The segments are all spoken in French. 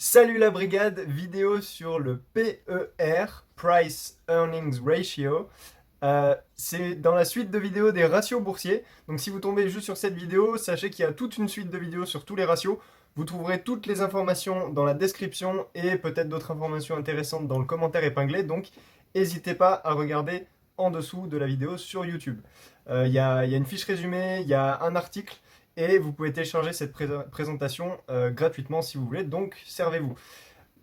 Salut la brigade, vidéo sur le PER, Price Earnings Ratio. C'est dans la suite de vidéos des ratios boursiers. Donc si vous tombez juste sur cette vidéo, sachez qu'il y a toute une suite de vidéos sur tous les ratios. Vous trouverez toutes les informations dans la description et peut-être d'autres informations intéressantes dans le commentaire épinglé. Donc n'hésitez pas à regarder en dessous de la vidéo sur YouTube. Il y a une fiche résumée, il y a un article et vous pouvez télécharger cette présentation gratuitement si vous voulez, donc servez-vous.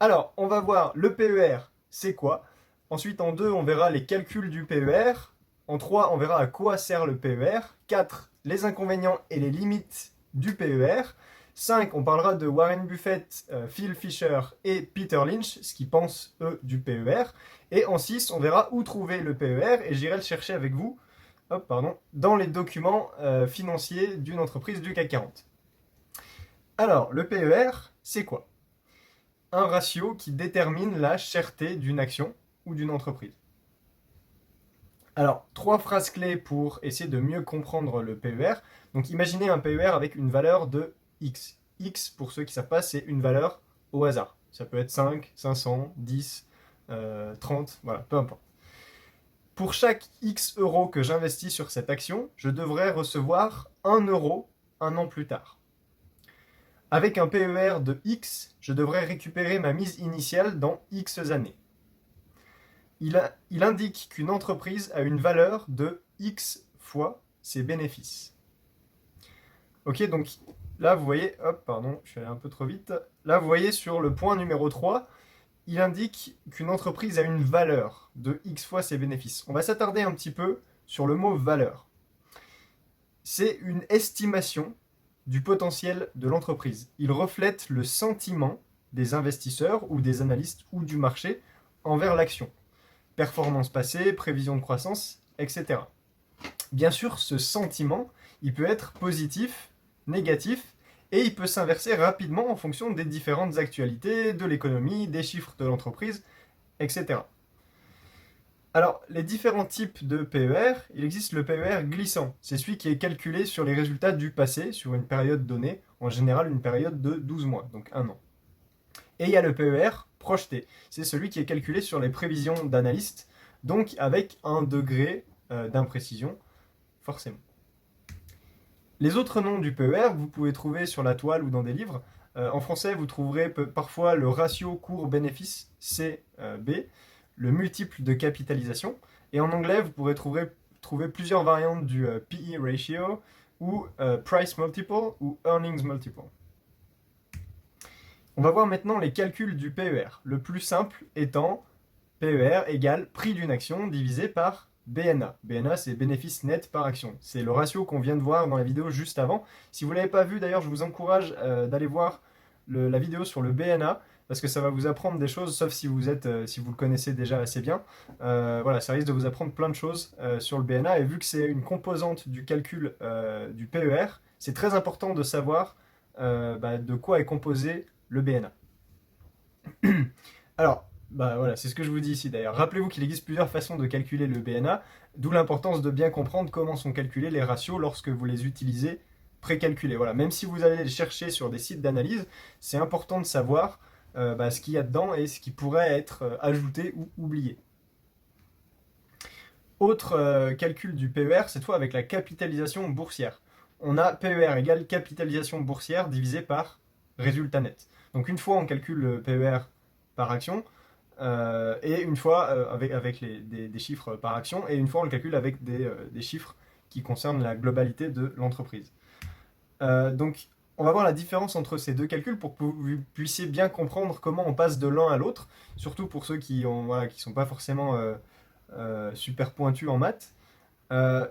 Alors, on va voir le PER, c'est quoi. Ensuite, en 2, on verra les calculs du PER. En 3, on verra à quoi sert le PER. 4, les inconvénients et les limites du PER. 5, on parlera de Warren Buffett, Phil Fisher et Peter Lynch, ce qu'ils pensent, eux, du PER. Et en 6, on verra où trouver le PER et j'irai le chercher avec vous dans les documents financiers d'une entreprise du CAC 40. Alors, le PER, c'est quoi? Un ratio qui détermine la cherté d'une action ou d'une entreprise. Alors, 3 phrases clés pour essayer de mieux comprendre le PER. Donc, imaginez un PER avec une valeur de X. X, pour ceux qui ne savent pas, c'est une valeur au hasard. Ça peut être 5, 500, 10, 30, voilà, peu importe. Pour chaque X euros que j'investis sur cette action, je devrais recevoir 1 euro un an plus tard. Avec un PER de X, je devrais récupérer ma mise initiale dans X années. Il indique qu'une entreprise a une valeur de X fois ses bénéfices. Ok, donc là vous voyez, je suis allé un peu trop vite. Là vous voyez sur le point numéro 3, il indique qu'une entreprise a une valeur de X fois ses bénéfices. On va s'attarder un petit peu sur le mot valeur. C'est une estimation du potentiel de l'entreprise. Il reflète le sentiment des investisseurs ou des analystes ou du marché envers l'action. Performance passée, prévision de croissance, etc. Bien sûr, ce sentiment, il peut être positif, négatif, et il peut s'inverser rapidement en fonction des différentes actualités, de l'économie, des chiffres de l'entreprise, etc. Alors, les différents types de PER, il existe le PER glissant. C'est celui qui est calculé sur les résultats du passé, sur une période donnée, en général une période de 12 mois, donc un an. Et il y a le PER projeté. C'est celui qui est calculé sur les prévisions d'analystes, donc avec un degré d'imprécision, forcément. Les autres noms du PER, vous pouvez trouver sur la toile ou dans des livres. En français, vous trouverez parfois le ratio cours-bénéfice, CB, le multiple de capitalisation. Et en anglais, vous pourrez trouver plusieurs variantes du PE ratio ou price multiple ou earnings multiple. On va voir maintenant les calculs du PER. Le plus simple étant PER égale prix d'une action divisé par BNA. BNA, c'est bénéfice net par action. C'est le ratio qu'on vient de voir dans la vidéo juste avant. Si vous ne l'avez pas vu, d'ailleurs, je vous encourage d'aller voir la vidéo sur le BNA, parce que ça va vous apprendre des choses, sauf si vous le connaissez déjà assez bien. Voilà, ça risque de vous apprendre plein de choses sur le BNA, et vu que c'est une composante du calcul du PER, c'est très important de savoir de quoi est composé le BNA. Alors, voilà, c'est ce que je vous dis ici d'ailleurs. Rappelez-vous qu'il existe plusieurs façons de calculer le BNA, d'où l'importance de bien comprendre comment sont calculés les ratios lorsque vous les utilisez précalculés. Voilà, même si vous allez les chercher sur des sites d'analyse, c'est important de savoir ce qu'il y a dedans et ce qui pourrait être ajouté ou oublié. Autre calcul du PER, cette fois avec la capitalisation boursière. On a PER égale capitalisation boursière divisé par résultat net. Donc une fois on calcule le PER par action, et une fois avec des chiffres par action, et une fois on le calcule avec des chiffres qui concernent la globalité de l'entreprise. Donc on va voir la différence entre ces deux calculs pour que vous puissiez bien comprendre comment on passe de l'un à l'autre, surtout pour ceux qui sont pas forcément super pointus en maths.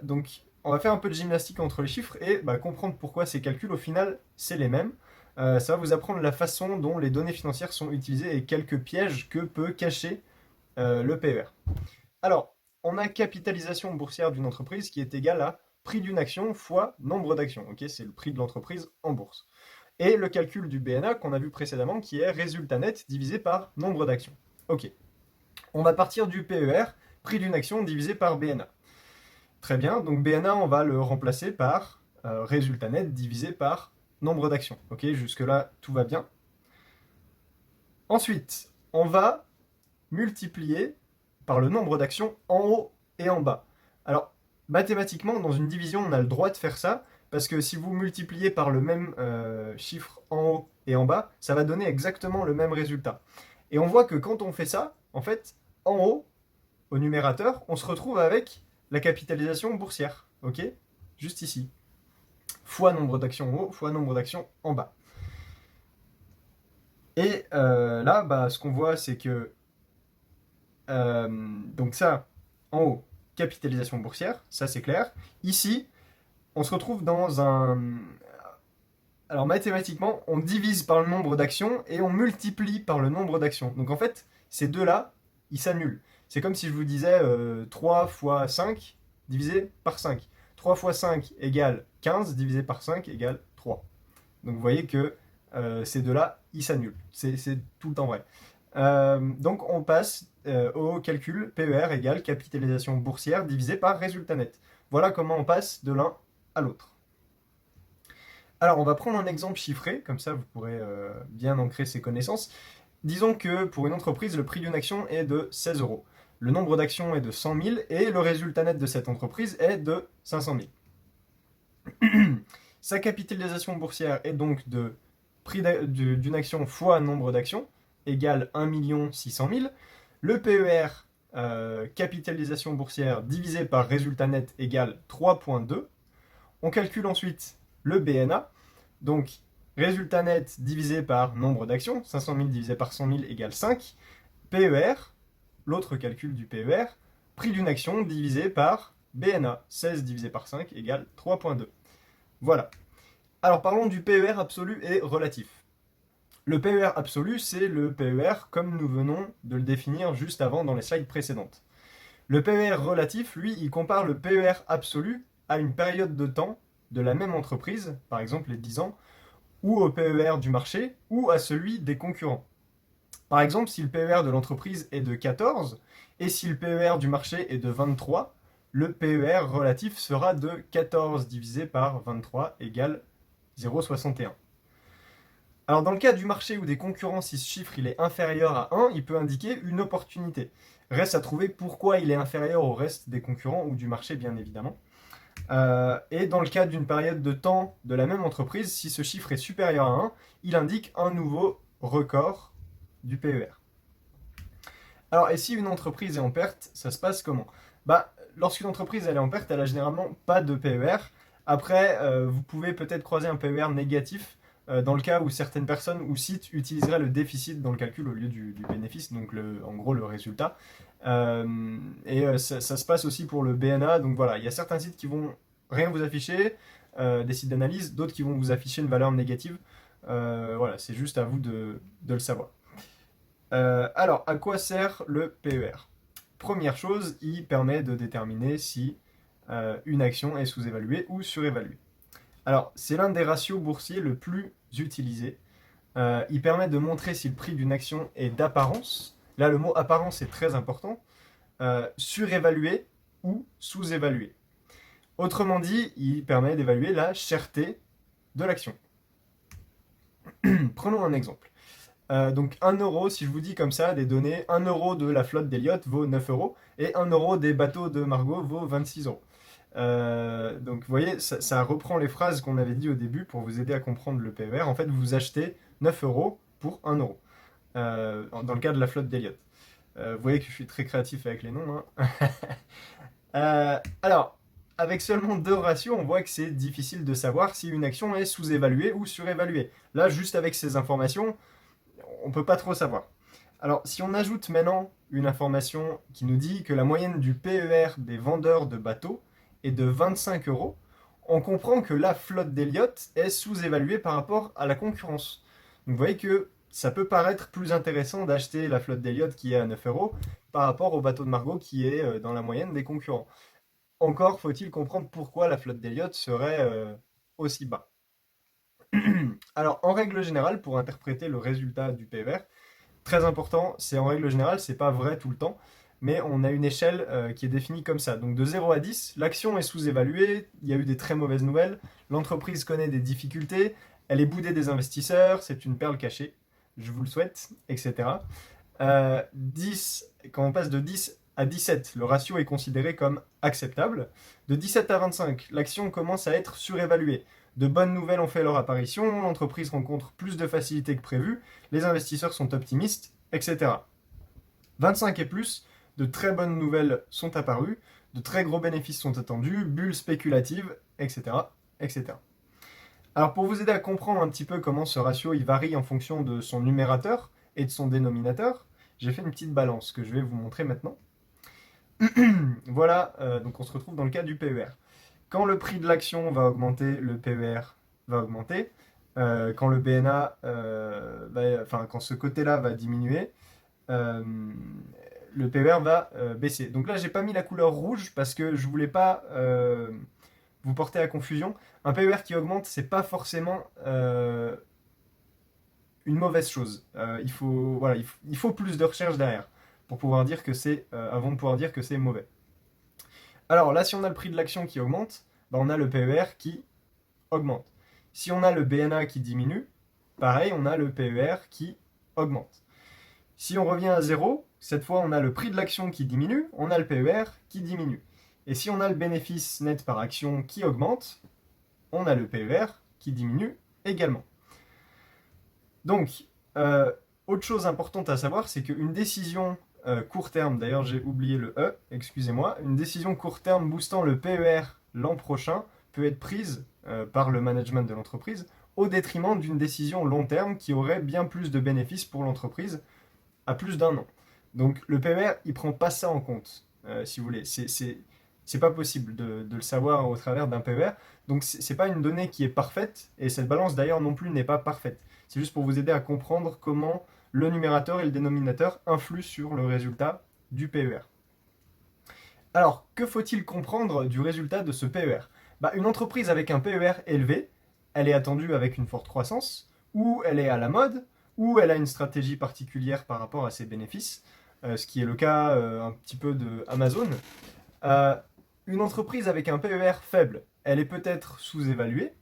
Donc on va faire un peu de gymnastique entre les chiffres et comprendre pourquoi ces calculs au final c'est les mêmes. Ça va vous apprendre la façon dont les données financières sont utilisées et quelques pièges que peut cacher le PER. Alors, on a capitalisation boursière d'une entreprise qui est égale à prix d'une action fois nombre d'actions. Okay, c'est le prix de l'entreprise en bourse. Et le calcul du BNA qu'on a vu précédemment qui est résultat net divisé par nombre d'actions. Ok. On va partir du PER, prix d'une action divisé par BNA. Très bien, donc BNA, on va le remplacer par résultat net divisé par nombre d'actions. Ok, jusque-là, tout va bien. Ensuite, on va multiplier par le nombre d'actions en haut et en bas. Alors, mathématiquement, dans une division, on a le droit de faire ça, parce que si vous multipliez par le même chiffre en haut et en bas, ça va donner exactement le même résultat. Et on voit que quand on fait ça, en fait, en haut, au numérateur, on se retrouve avec la capitalisation boursière, ok? Juste ici. Fois nombre d'actions en haut, fois nombre d'actions en bas. Et là, bah, ce qu'on voit, c'est que donc ça, en haut, capitalisation boursière, ça c'est clair. Ici, on se retrouve dans un... Alors mathématiquement, on divise par le nombre d'actions et on multiplie par le nombre d'actions. Donc en fait, ces deux-là, ils s'annulent. C'est comme si je vous disais 3 fois 5 divisé par 5. 3 fois 5 égale 15, divisé par 5 égale 3. Donc vous voyez que ces deux-là, ils s'annulent. C'est tout le temps vrai. Donc on passe au calcul PER égale capitalisation boursière divisé par résultat net. Voilà comment on passe de l'un à l'autre. Alors on va prendre un exemple chiffré, comme ça vous pourrez bien ancrer ces connaissances. Disons que pour une entreprise, le prix d'une action est de 16 euros. Le nombre d'actions est de 100 000 et le résultat net de cette entreprise est de 500 000. Sa capitalisation boursière est donc de prix d'une action fois nombre d'actions égale 1 600 000. Le PER, capitalisation boursière divisé par résultat net égale 3,2. On calcule ensuite le BNA, donc résultat net divisé par nombre d'actions, 500 000 divisé par 100 000 égale 5. PER, l'autre calcul du PER, prix d'une action divisé par BNA, 16 divisé par 5 égale 3,2. Voilà. Alors parlons du PER absolu et relatif. Le PER absolu, c'est le PER comme nous venons de le définir juste avant dans les slides précédentes. Le PER relatif, lui, il compare le PER absolu à une période de temps de la même entreprise, par exemple les 10 ans, ou au PER du marché, ou à celui des concurrents. Par exemple, si le PER de l'entreprise est de 14, et si le PER du marché est de 23, le PER relatif sera de 14 divisé par 23 égale 0,61. Alors dans le cas du marché ou des concurrents, si ce chiffre il est inférieur à 1, il peut indiquer une opportunité. Reste à trouver pourquoi il est inférieur au reste des concurrents ou du marché, bien évidemment. Et dans le cas d'une période de temps de la même entreprise, si ce chiffre est supérieur à 1, il indique un nouveau record du PER. Alors, et si une entreprise est en perte, ça se passe comment? Bah, lorsqu'une entreprise elle est en perte, elle a généralement pas de PER. Après, vous pouvez peut-être croiser un PER négatif dans le cas où certaines personnes ou sites utiliseraient le déficit dans le calcul au lieu du bénéfice, donc en gros le résultat. Ça se passe aussi pour le BNA. Donc voilà, il y a certains sites qui vont rien vous afficher, des sites d'analyse, d'autres qui vont vous afficher une valeur négative. Voilà, c'est juste à vous de le savoir. Alors, à quoi sert le PER? Première chose, il permet de déterminer si une action est sous-évaluée ou surévaluée. Alors, c'est l'un des ratios boursiers le plus utilisé. Il permet de montrer si le prix d'une action est d'apparence. Là, le mot apparence est très important. Surévalué ou sous-évalué. Autrement dit, il permet d'évaluer la cherté de l'action. Prenons un exemple. Donc 1 euro, si je vous dis comme ça, des données, 1 euro de la flotte d'Eliott vaut 9 euros et 1 euro des bateaux de Margot vaut 26 euros. Donc vous voyez, ça reprend les phrases qu'on avait dit au début pour vous aider à comprendre le PER. En fait, vous achetez 9 euros pour 1 euro, dans le cas de la flotte d'Eliott. Vous voyez que je suis très créatif avec les noms. Hein. Alors, avec seulement deux ratios, on voit que c'est difficile de savoir si une action est sous-évaluée ou surévaluée. Là, juste avec ces informations, on ne peut pas trop savoir. Alors, si on ajoute maintenant une information qui nous dit que la moyenne du PER des vendeurs de bateaux est de 25 euros, on comprend que la flotte d'Eliott est sous-évaluée par rapport à la concurrence. Donc vous voyez que ça peut paraître plus intéressant d'acheter la flotte d'Eliott qui est à 9 euros par rapport au bateau de Margot qui est dans la moyenne des concurrents. Encore faut-il comprendre pourquoi la flotte d'Eliott serait aussi bas. Alors, en règle générale, pour interpréter le résultat du PER, très important, c'est en règle générale, c'est pas vrai tout le temps, mais on a une échelle qui est définie comme ça. Donc de 0 à 10, l'action est sous-évaluée, il y a eu des très mauvaises nouvelles, l'entreprise connaît des difficultés, elle est boudée des investisseurs, c'est une perle cachée. je vous le souhaite, etc. 10, quand on passe de 10 à 17, le ratio est considéré comme acceptable. De 17 à 25, l'action commence à être surévaluée. De bonnes nouvelles ont fait leur apparition, l'entreprise rencontre plus de facilité que prévu, les investisseurs sont optimistes, etc. 25 et plus, de très bonnes nouvelles sont apparues, de très gros bénéfices sont attendus, bulles spéculatives, etc., etc. Alors pour vous aider à comprendre un petit peu comment ce ratio il varie en fonction de son numérateur et de son dénominateur, j'ai fait une petite balance que je vais vous montrer maintenant. Voilà, donc on se retrouve dans le cas du PER. Quand le prix de l'action va augmenter, le PER va augmenter. Quand le BNA, quand ce côté-là va diminuer, euh, le PER va baisser. Donc là, j'ai pas mis la couleur rouge parce que je voulais pas vous porter à confusion. Un PER qui augmente, c'est pas forcément une mauvaise chose. Il faut plus de recherche derrière pour pouvoir dire que c'est avant de pouvoir dire que c'est mauvais. Alors là, si on a le prix de l'action qui augmente, bah, on a le PER qui augmente. Si on a le BNA qui diminue, pareil, on a le PER qui augmente. Si on revient à zéro, cette fois on a le prix de l'action qui diminue, on a le PER qui diminue. Et si on a le bénéfice net par action qui augmente, on a le PER qui diminue également. Donc, autre chose importante à savoir, c'est qu'une décision court terme, d'ailleurs j'ai oublié le E, excusez-moi, une décision court terme boostant le PER l'an prochain peut être prise par le management de l'entreprise au détriment d'une décision long terme qui aurait bien plus de bénéfices pour l'entreprise à plus d'un an. Donc le PER, il prend pas ça en compte, si vous voulez. C'est pas possible de le savoir au travers d'un PER. Donc c'est pas une donnée qui est parfaite, et cette balance d'ailleurs non plus n'est pas parfaite. C'est juste pour vous aider à comprendre comment le numérateur et le dénominateur influent sur le résultat du PER. Alors, que faut-il comprendre du résultat de ce PER? Une entreprise avec un PER élevé, elle est attendue avec une forte croissance, ou elle est à la mode, ou elle a une stratégie particulière par rapport à ses bénéfices, ce qui est le cas un petit peu de Amazon. Une entreprise avec un PER faible, elle est peut-être sous-évaluée,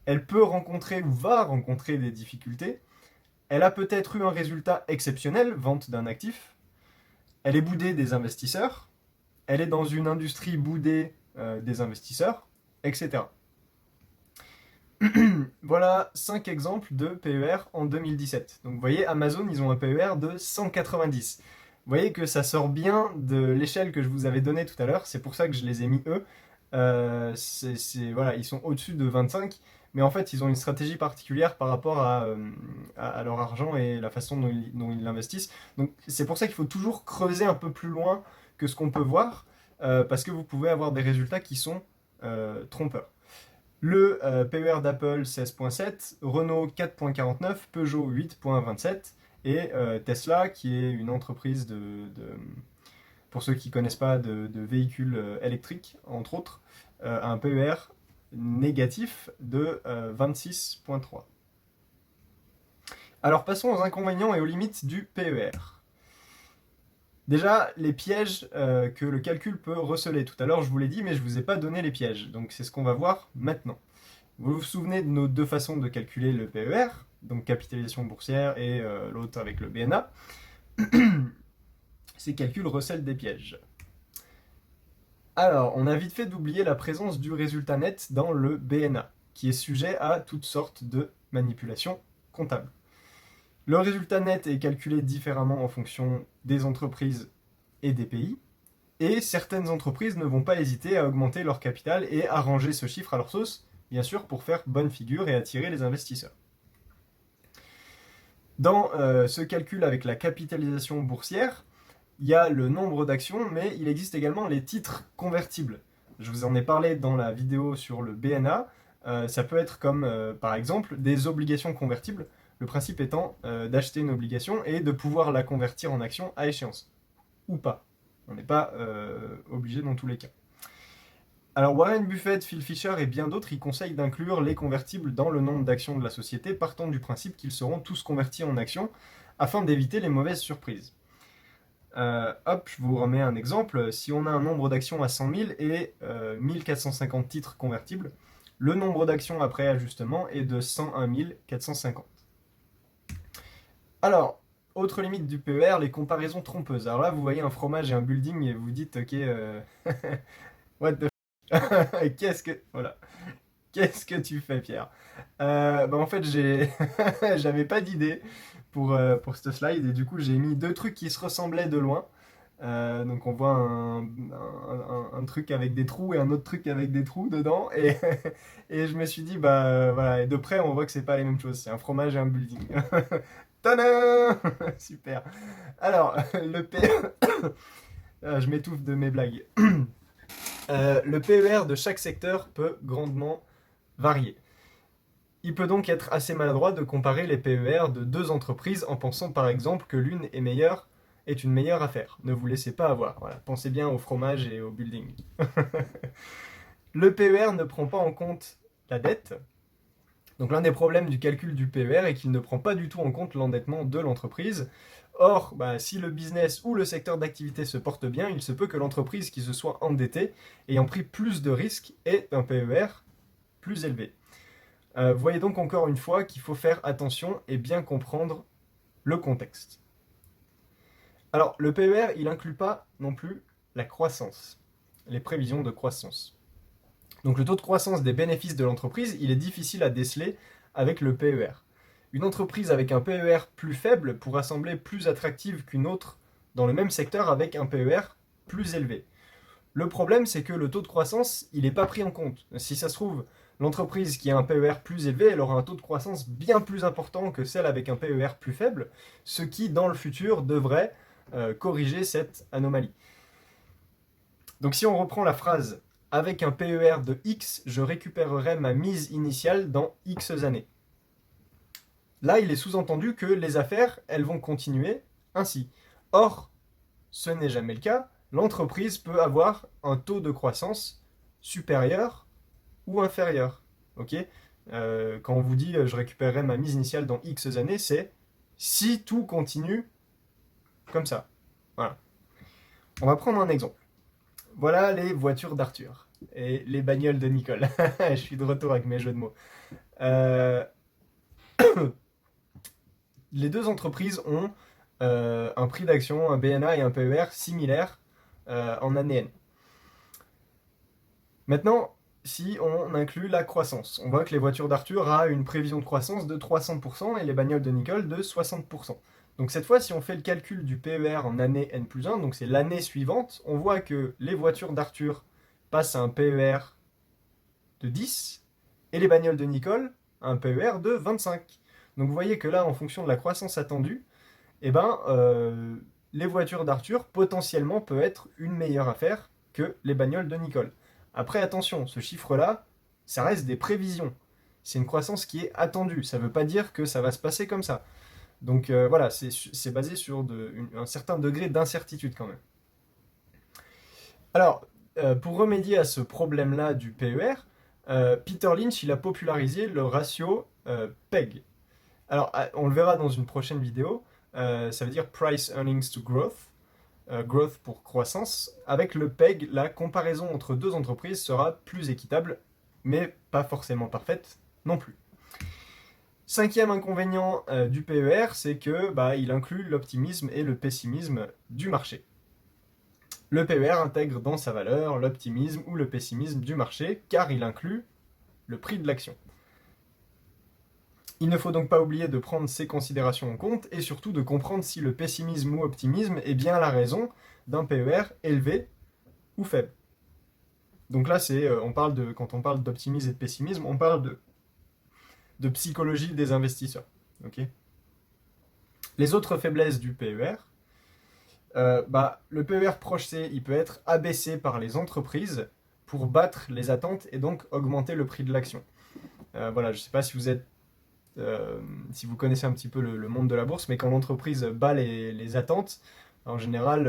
elle peut rencontrer ou va rencontrer des difficultés, elle a peut-être eu un résultat exceptionnel, vente d'un actif, elle est boudée des investisseurs, elle est dans une industrie boudée des investisseurs, etc. Voilà 5 exemples de PER en 2017. Donc vous voyez, Amazon, ils ont un PER de 190. Vous voyez que ça sort bien de l'échelle que je vous avais donnée tout à l'heure, c'est pour ça que je les ai mis eux. Voilà, ils sont au-dessus de 25, mais en fait, ils ont une stratégie particulière par rapport à leur argent et la façon dont ils l'investissent. Donc c'est pour ça qu'il faut toujours creuser un peu plus loin que ce qu'on peut voir, parce que vous pouvez avoir des résultats qui sont trompeurs. Le PER d'Apple 16.7, Renault 4.49, Peugeot 8.27 et Tesla qui est une entreprise pour ceux qui ne connaissent pas, de véhicules électriques, entre autres, un PER négatif de 26.3. Alors passons aux inconvénients et aux limites du PER. Déjà, les pièges que le calcul peut receler. Tout à l'heure, je vous l'ai dit, mais je ne vous ai pas donné les pièges. Donc, c'est ce qu'on va voir maintenant. Vous vous souvenez de nos deux façons de calculer le PER, donc capitalisation boursière et l'autre avec le BNA. Ces calculs recèlent des pièges. Alors, on a vite fait d'oublier la présence du résultat net dans le BNA, qui est sujet à toutes sortes de manipulations comptables. Le résultat net est calculé différemment en fonction des entreprises et des pays, et certaines entreprises ne vont pas hésiter à augmenter leur capital et arranger ce chiffre à leur sauce, bien sûr pour faire bonne figure et attirer les investisseurs. Dans ce calcul avec la capitalisation boursière, il y a le nombre d'actions, mais il existe également les titres convertibles. Je vous en ai parlé dans la vidéo sur le BNA. Ça peut être comme, par exemple, des obligations convertibles. Le principe étant d'acheter une obligation et de pouvoir la convertir en action à échéance. Ou pas. On n'est pas obligé dans tous les cas. Alors Warren Buffett, Phil Fisher et bien d'autres, ils conseillent d'inclure les convertibles dans le nombre d'actions de la société, partant du principe qu'ils seront tous convertis en actions, afin d'éviter les mauvaises surprises. Je vous remets un exemple. Si on a un nombre d'actions à 100 000 et 1450 titres convertibles, le nombre d'actions après ajustement est de 101 450. Alors, autre limite du PER, les comparaisons trompeuses. Alors là, vous voyez un fromage et un building et vous dites, ok, what the qu'est-ce que... Voilà. Qu'est-ce que tu fais, Pierre? Bah en fait, j'avais pas d'idée pour ce slide et du coup, j'ai mis deux trucs qui se ressemblaient de loin. Donc on voit un truc avec des trous et un autre truc avec des trous dedans et, et je me suis dit bah voilà et de près on voit que c'est pas les mêmes choses, c'est un fromage et un building. Tadam! Super. Alors le P je m'étouffe de mes blagues. Le PER de chaque secteur peut grandement varier. Il peut donc être assez maladroit de comparer les PER de deux entreprises en pensant par exemple que l'une est une meilleure affaire. Ne vous laissez pas avoir. Voilà. Pensez bien au fromage et au building. Le PER ne prend pas en compte la dette. Donc l'un des problèmes du calcul du PER est qu'il ne prend pas du tout en compte l'endettement de l'entreprise. Or, si le business ou le secteur d'activité se porte bien, il se peut que l'entreprise qui se soit endettée, ayant pris plus de risques, ait un PER plus élevé. Vous voyez donc encore une fois qu'il faut faire attention et bien comprendre le contexte. Alors, le PER, il n'inclut pas non plus la croissance, les prévisions de croissance. Donc le taux de croissance des bénéfices de l'entreprise, il est difficile à déceler avec le PER. Une entreprise avec un PER plus faible pourra sembler plus attractive qu'une autre dans le même secteur avec un PER plus élevé. Le problème, c'est que le taux de croissance, il n'est pas pris en compte. Si ça se trouve, l'entreprise qui a un PER plus élevé, elle aura un taux de croissance bien plus important que celle avec un PER plus faible, ce qui, dans le futur, devrait corriger cette anomalie. Donc si on reprend la phrase « Avec un PER de X, je récupérerai ma mise initiale dans X années ». Là, il est sous-entendu que les affaires, elles vont continuer ainsi. Or, ce n'est jamais le cas. L'entreprise peut avoir un taux de croissance supérieur ou inférieur. Ok. Quand on vous dit je récupérerai ma mise initiale dans X années, c'est si tout continue comme ça. Voilà. On va prendre un exemple. Voilà les voitures d'Arthur et les bagnoles de Nicole. Je suis de retour avec mes jeux de mots. Euh, les deux entreprises ont un prix d'action, un BNA et un PER similaires en année N. Maintenant, si on inclut la croissance, on voit que les voitures d'Arthur a une prévision de croissance de 300% et les bagnoles de Nicole de 60%. Donc cette fois, si on fait le calcul du PER en année N plus 1, donc c'est l'année suivante, on voit que les voitures d'Arthur passent à un PER de 10 et les bagnoles de Nicole à un PER de 25. Donc vous voyez que là, en fonction de la croissance attendue, eh ben, les voitures d'Arthur potentiellement peut être une meilleure affaire que les bagnoles de Nicole. Après, attention, ce chiffre-là, ça reste des prévisions. C'est une croissance qui est attendue. Ça ne veut pas dire que ça va se passer comme ça. Donc voilà, c'est basé sur un certain degré d'incertitude quand même. Alors, pour remédier à ce problème-là du PER, Peter Lynch, il a popularisé le ratio PEG. Alors, on le verra dans une prochaine vidéo. Ça veut dire Price Earnings to Growth. Growth pour croissance. Avec le PEG, la comparaison entre deux entreprises sera plus équitable, mais pas forcément parfaite non plus. Cinquième inconvénient du PER, c'est que il inclut l'optimisme et le pessimisme du marché. Le PER intègre dans sa valeur l'optimisme ou le pessimisme du marché, car il inclut le prix de l'action. Il ne faut donc pas oublier de prendre ces considérations en compte et surtout de comprendre si le pessimisme ou optimisme est bien la raison d'un PER élevé ou faible. Donc là, quand on parle d'optimisme et de pessimisme, on parle de psychologie des investisseurs. Okay. Les autres faiblesses du PER, le PER proche C, il peut être abaissé par les entreprises pour battre les attentes et donc augmenter le prix de l'action. Voilà, je ne sais pas si vous connaissez un petit peu le monde de la bourse, mais quand l'entreprise bat les attentes, en général,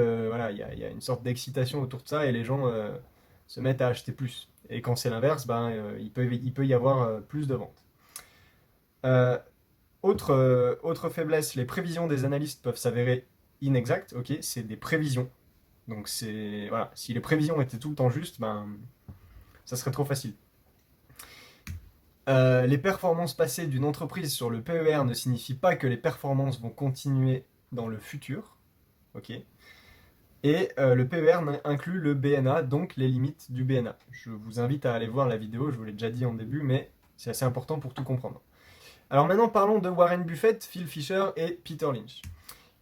il y a une sorte d'excitation autour de ça et les gens se mettent à acheter plus. Et quand c'est l'inverse, il peut y avoir plus de ventes. Autre faiblesse, les prévisions des analystes peuvent s'avérer inexactes. Ok, c'est des prévisions. Donc si les prévisions étaient tout le temps justes, ça serait trop facile. Les performances passées d'une entreprise sur le PER ne signifient pas que les performances vont continuer dans le futur. Ok. Et le PER inclut le BNA, donc les limites du BNA. Je vous invite à aller voir la vidéo, je vous l'ai déjà dit en début, mais c'est assez important pour tout comprendre. Alors maintenant parlons de Warren Buffett, Phil Fisher et Peter Lynch.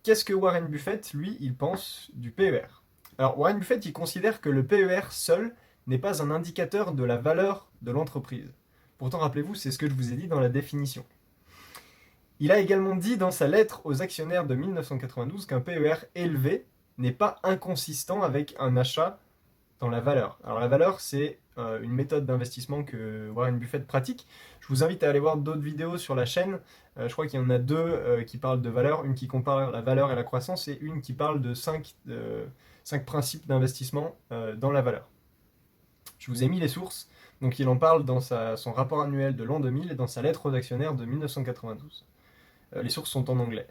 Qu'est-ce que Warren Buffett, lui, il pense du PER? Alors Warren Buffett, il considère que le PER seul n'est pas un indicateur de la valeur de l'entreprise. Pourtant, rappelez-vous, c'est ce que je vous ai dit dans la définition. Il a également dit dans sa lettre aux actionnaires de 1992 qu'un PER élevé n'est pas inconsistant avec un achat dans la valeur. Alors la valeur, c'est une méthode d'investissement que Warren Buffett pratique. Je vous invite à aller voir d'autres vidéos sur la chaîne. Je crois qu'il y en a deux qui parlent de valeur, une qui compare la valeur et la croissance et une qui parle de 5 principes d'investissement dans la valeur. Je vous ai mis les sources. Donc il en parle dans son rapport annuel de l'an 2000 et dans sa lettre aux actionnaires de 1992. Les sources sont en anglais.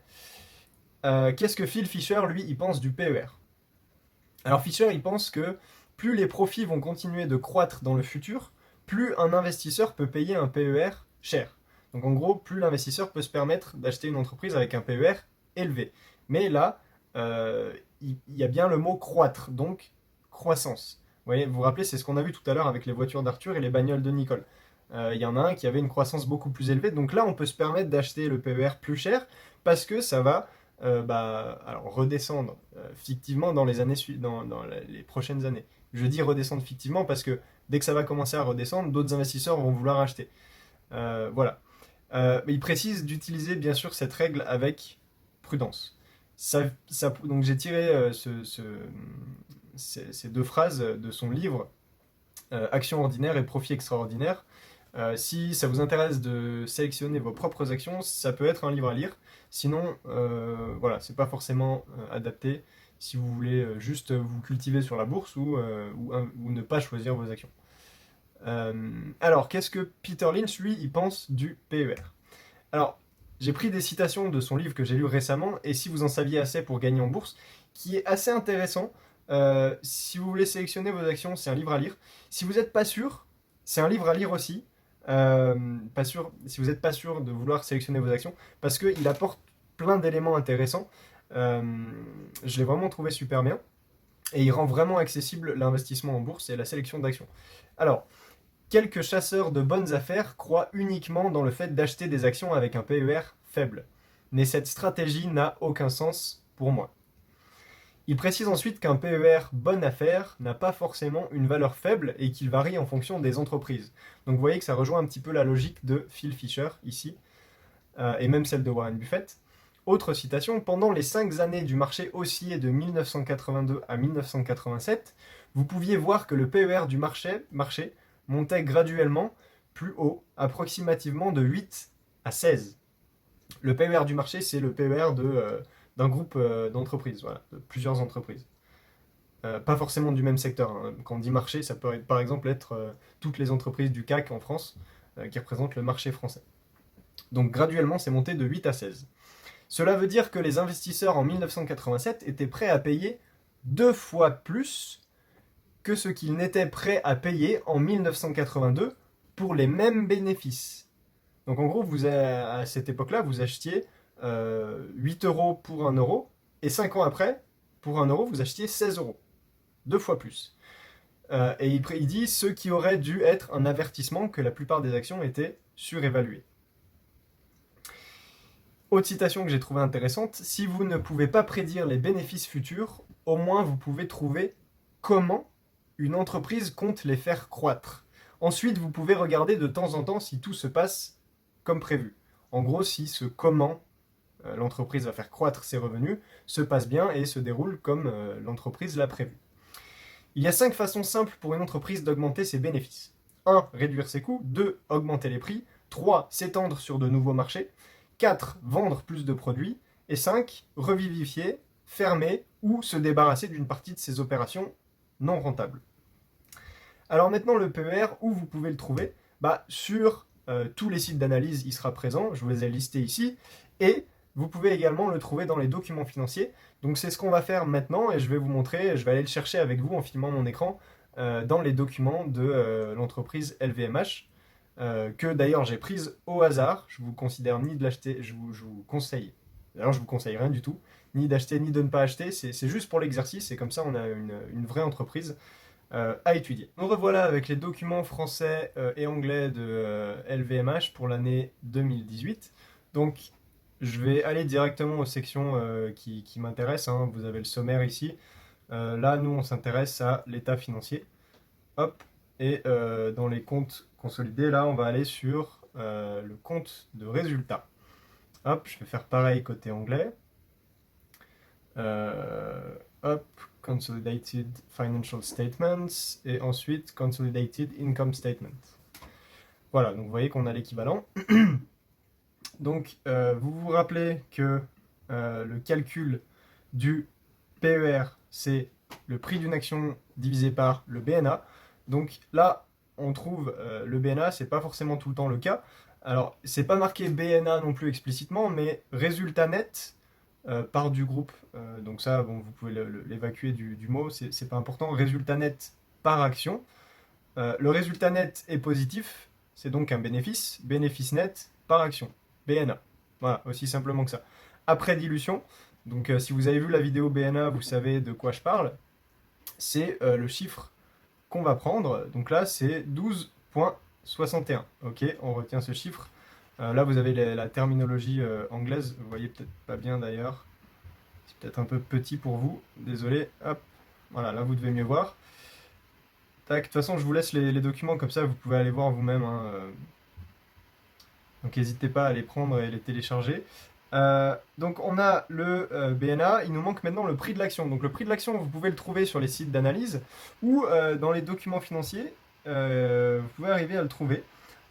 Qu'est-ce que Phil Fisher, lui, il pense du PER? Alors Fisher, il pense que plus les profits vont continuer de croître dans le futur, plus un investisseur peut payer un PER cher. Donc en gros, plus l'investisseur peut se permettre d'acheter une entreprise avec un PER élevé. Mais là, il y a bien le mot croître, donc croissance. Vous voyez, vous vous rappelez, c'est ce qu'on a vu tout à l'heure avec les voitures d'Arthur et les bagnoles de Nicole. Il y en a un qui avait une croissance beaucoup plus élevée. Donc là, on peut se permettre d'acheter le PER plus cher parce que ça va alors redescendre fictivement dans les les prochaines années. Je dis redescendre fictivement parce que dès que ça va commencer à redescendre, d'autres investisseurs vont vouloir acheter. Voilà. Mais il précise d'utiliser bien sûr cette règle avec prudence. Donc j'ai tiré ces deux phrases de son livre Action ordinaire et profit extraordinaire. Si ça vous intéresse de sélectionner vos propres actions, ça peut être un livre à lire. Sinon, voilà, c'est pas forcément adapté si vous voulez juste vous cultiver sur la bourse ou ne pas choisir vos actions. Alors, qu'est-ce que Peter Lynch, lui, il pense du PER? Alors, j'ai pris des citations de son livre que j'ai lu récemment, et si vous en saviez assez pour gagner en bourse, qui est assez intéressant. Si vous voulez sélectionner vos actions, c'est un livre à lire. Si vous n'êtes pas sûr, c'est un livre à lire aussi. Pas sûr, si vous n'êtes pas sûr de vouloir sélectionner vos actions, parce qu'il apporte plein d'éléments intéressants. Je l'ai vraiment trouvé super bien. Et il rend vraiment accessible l'investissement en bourse et la sélection d'actions. Alors, quelques chasseurs de bonnes affaires croient uniquement dans le fait d'acheter des actions avec un PER faible. Mais cette stratégie n'a aucun sens pour moi. Il précise ensuite qu'un PER bonne affaire n'a pas forcément une valeur faible et qu'il varie en fonction des entreprises. Donc vous voyez que ça rejoint un petit peu la logique de Phil Fisher ici, et même celle de Warren Buffett. Autre citation, pendant les 5 années du marché haussier de 1982 à 1987, vous pouviez voir que le PER du marché montait graduellement plus haut, approximativement de 8 à 16. Le PER du marché, c'est le PER d'un groupe d'entreprises, voilà, de plusieurs entreprises. Pas forcément du même secteur. Hein. Quand on dit marché, ça peut par exemple être toutes les entreprises du CAC en France qui représentent le marché français. Donc graduellement, c'est monté de 8 à 16. Cela veut dire que les investisseurs en 1987 étaient prêts à payer 2 fois plus que ce qu'ils n'étaient prêts à payer en 1982 pour les mêmes bénéfices. Donc en gros, à cette époque-là, vous achetiez 8 euros pour 1 euro, et 5 ans après, pour 1 euro, vous achetiez 16 euros. 2 fois plus. Et il dit ce qui aurait dû être un avertissement que la plupart des actions étaient surévaluées. Autre citation que j'ai trouvée intéressante, si vous ne pouvez pas prédire les bénéfices futurs, au moins vous pouvez trouver comment une entreprise compte les faire croître. Ensuite, vous pouvez regarder de temps en temps si tout se passe comme prévu. En gros, si ce comment l'entreprise va faire croître ses revenus se passe bien et se déroule comme l'entreprise l'a prévu. Il y a 5 façons simples pour une entreprise d'augmenter ses bénéfices. 1. Réduire ses coûts. 2. Augmenter les prix. 3. S'étendre sur de nouveaux marchés. 4. Vendre plus de produits. Et 5. Revivifier, fermer ou se débarrasser d'une partie de ses opérations non rentables. Alors maintenant, le PER, où vous pouvez le trouver? Sur tous les sites d'analyse, il sera présent. Je vous les ai listés ici. Et vous pouvez également le trouver dans les documents financiers. Donc c'est ce qu'on va faire maintenant et je vais vous montrer, je vais aller le chercher avec vous en filmant mon écran dans les documents de l'entreprise LVMH. que d'ailleurs j'ai prise au hasard. Je vous considère ni de l'acheter, je vous conseille, d'ailleurs je vous conseille rien du tout, ni d'acheter ni de ne pas acheter, c'est juste pour l'exercice et comme ça on a une vraie entreprise à étudier. Nous revoilà avec les documents français et anglais de LVMH pour l'année 2018. Donc je vais aller directement aux sections qui m'intéressent, hein. Vous avez le sommaire ici. Là, nous, on s'intéresse à l'état financier. Hop. Et dans les comptes consolidés, là, on va aller sur le compte de résultat. Hop, je vais faire pareil côté anglais. Hop, Consolidated Financial Statements et ensuite Consolidated Income Statement. Voilà, donc vous voyez qu'on a l'équivalent. Donc, vous vous rappelez que le calcul du PER, c'est le prix d'une action divisé par le BNA. Donc là, on trouve le BNA, c'est pas forcément tout le temps le cas. Alors, c'est pas marqué BNA non plus explicitement, mais résultat net part du groupe. Donc ça, bon, vous pouvez l'évacuer du mot, c'est pas important. Résultat net par action. Le résultat net est positif, c'est donc un bénéfice. Bénéfice net par action. BNA. Voilà, aussi simplement que ça. Après dilution, donc si vous avez vu la vidéo BNA, vous savez de quoi je parle. C'est le chiffre qu'on va prendre. Donc là, c'est 12,61. Ok, on retient ce chiffre. Là, vous avez la terminologie anglaise. Vous voyez peut-être pas bien d'ailleurs. C'est peut-être un peu petit pour vous. Désolé. Hop. Voilà, là, vous devez mieux voir. Tac. De toute façon, je vous laisse les documents comme ça. Vous pouvez aller voir vous-même, hein. Donc, n'hésitez pas à les prendre et les télécharger. Donc on a le BNA, il nous manque maintenant le prix de l'action. Donc le prix de l'action, vous pouvez le trouver sur les sites d'analyse ou dans les documents financiers, vous pouvez arriver à le trouver.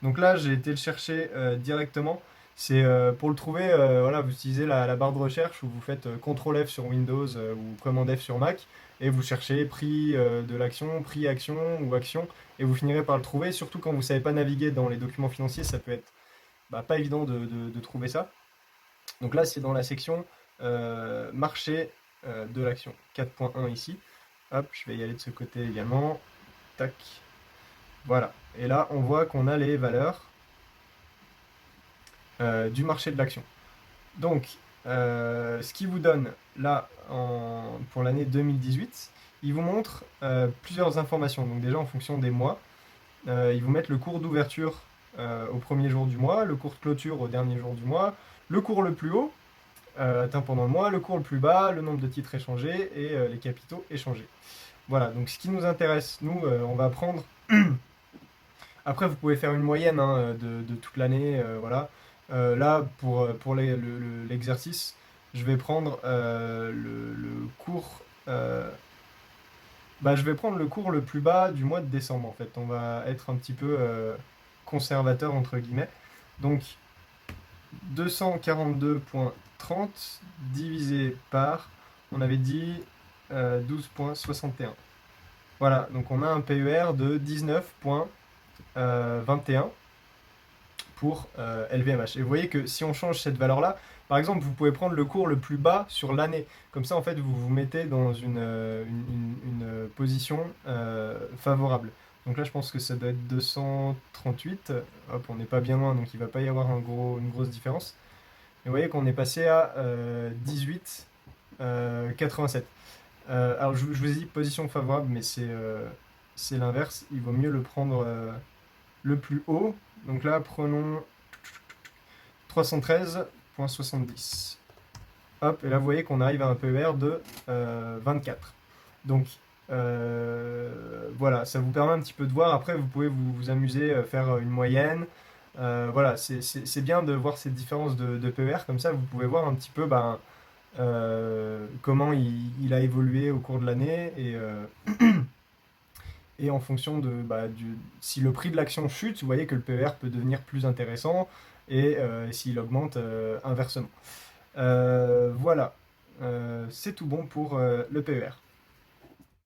Donc là, j'ai été le chercher directement. C'est pour le trouver, voilà, vous utilisez la barre de recherche où vous faites CTRL F sur Windows ou Command F sur Mac et vous cherchez prix de l'action, prix action ou action et vous finirez par le trouver. Surtout quand vous ne savez pas naviguer dans les documents financiers, ça peut être pas évident de trouver ça. Donc là, c'est dans la section marché de l'action. 4.1 ici. Hop, je vais y aller de ce côté également. Tac. Voilà. Et là, on voit qu'on a les valeurs du marché de l'action. Donc, ce qui vous donne là, pour l'année 2018, il vous montre plusieurs informations. Donc déjà, en fonction des mois, ils vous mettent le cours d'ouverture au premier jour du mois, le cours de clôture au dernier jour du mois, le cours le plus haut, atteint pendant le mois, le cours le plus bas, le nombre de titres échangés et les capitaux échangés. Voilà, donc ce qui nous intéresse, nous, on va prendre... Après, vous pouvez faire une moyenne hein, de toute l'année, voilà. Là, pour l'exercice, je vais prendre le cours... je vais prendre le cours le plus bas du mois de décembre, en fait. On va être un petit peu conservateur, entre guillemets. Donc, 242,30 divisé par, on avait dit 12,61. Voilà, donc on a un PER de 19,21 pour LVMH. Et vous voyez que si on change cette valeur-là, par exemple, vous pouvez prendre le cours le plus bas sur l'année. Comme ça, en fait, vous vous mettez dans une position favorable. Donc là, je pense que ça doit être 238. Hop, on n'est pas bien loin, donc il ne va pas y avoir une grosse différence. Et vous voyez qu'on est passé à 18,87. Alors, je vous ai dit position favorable, mais c'est l'inverse. Il vaut mieux le prendre le plus haut. Donc là, prenons 313,70. Hop, et là, vous voyez qu'on arrive à un PER de 24. Donc, voilà, ça vous permet un petit peu de voir. Après, vous pouvez vous amuser, faire une moyenne. Voilà, c'est bien de voir cette différence de PER. Comme ça, vous pouvez voir un petit peu comment il a évolué au cours de l'année. Et en fonction si le prix de l'action chute, vous voyez que le PER peut devenir plus intéressant et s'il augmente inversement. Voilà, c'est tout bon pour le PER.